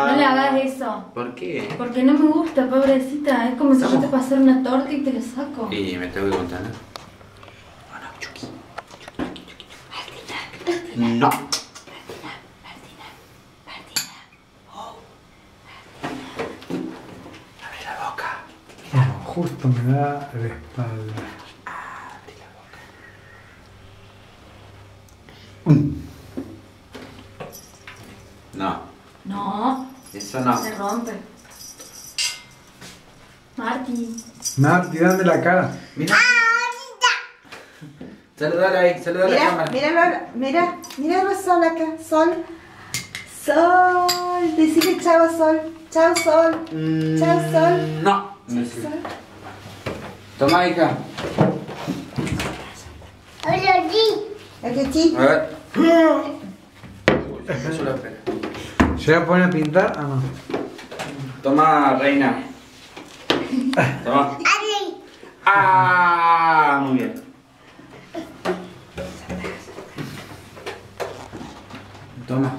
No le hagas eso. ¿Por qué? Porque no me gusta, pobrecita. Es como si yo te pasara una torta y te la saco. Y me tengo que contar. No. Abre la boca. No, justo me da la espalda. Abre la boca. No. No. Eso no. Se rompe. Marti. Marti, dame la cara. Mira. Saludala ahí, saludala a la cámara. Mira Sol acá, Sol. Sol, decile chao a Sol. Chao Sol. Chao Sol. No. Chao, Sol. Toma, hija. Hola, Chi. A ver. Eso lo espera. ¿Se va a poner a pintar? Ah, no. Toma, reina. Toma. Ah, muy bien. Toma.